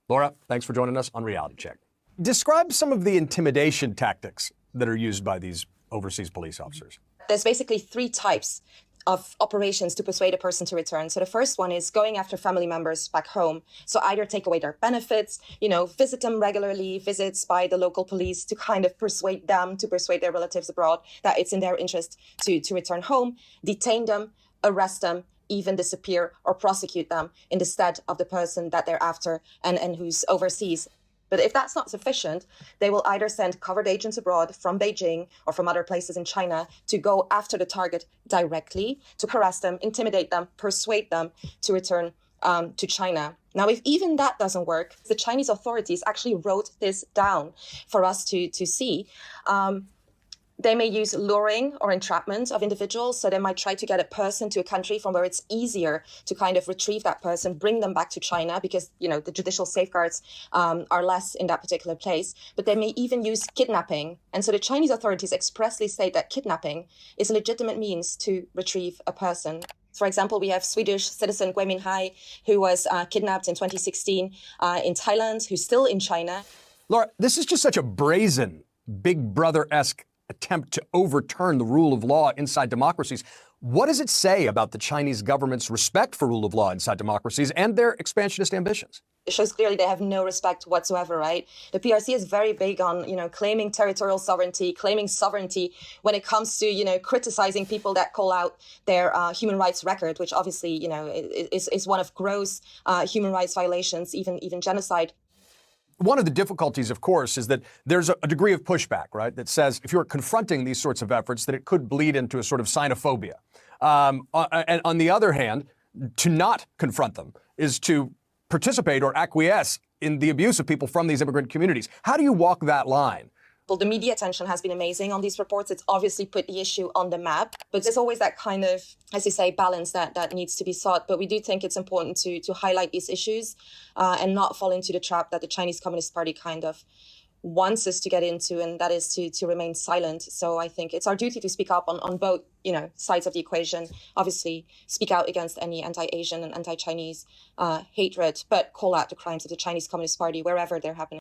Laura, thanks for joining us on Reality Check. Describe some of the intimidation tactics that are used by these overseas police officers. There's basically three types of operations to persuade a person to return. So the first one is going after family members back home. So either take away their benefits, visit them regularly, visits by the local police to kind of persuade them, to persuade their relatives abroad that it's in their interest to return home, detain them, arrest them, even disappear or prosecute them in the stead of the person that they're after and who's overseas. But if that's not sufficient, they will either send covered agents abroad from Beijing or from other places in China to go after the target directly, to harass them, intimidate them, persuade them to return to China. Now, if even that doesn't work, the Chinese authorities actually wrote this down for us to see. They may use luring or entrapment of individuals. So they might try to get a person to a country from where it's easier to kind of retrieve that person, bring them back to China because, the judicial safeguards are less in that particular place. But they may even use kidnapping. And so the Chinese authorities expressly state that kidnapping is a legitimate means to retrieve a person. For example, we have Swedish citizen Gui Minhai, who was kidnapped in 2016 in Thailand, who's still in China. Laura, this is just such a brazen, Big Brother-esque attempt to overturn the rule of law inside democracies. What does it say about the Chinese government's respect for rule of law inside democracies and their expansionist ambitions? It shows clearly they have no respect whatsoever, right? The PRC is very big on, claiming territorial sovereignty, claiming sovereignty when it comes to, criticizing people that call out their human rights record, which obviously, is one of gross human rights violations, even genocide. One of the difficulties, of course, is that there's a degree of pushback, right, that says if you're confronting these sorts of efforts, that it could bleed into a sort of xenophobia. And on the other hand, to not confront them is to participate or acquiesce in the abuse of people from these immigrant communities. How do you walk that line? Well, the media attention has been amazing on these reports. It's obviously put the issue on the map, but there's always that kind of, as you say, balance that needs to be sought. But we do think it's important to highlight these issues and not fall into the trap that the Chinese Communist Party kind of wants us to get into, and that is to remain silent. So I think it's our duty to speak up on both, sides of the equation. Obviously, speak out against any anti-Asian and anti-Chinese hatred, but call out the crimes of the Chinese Communist Party wherever they're happening.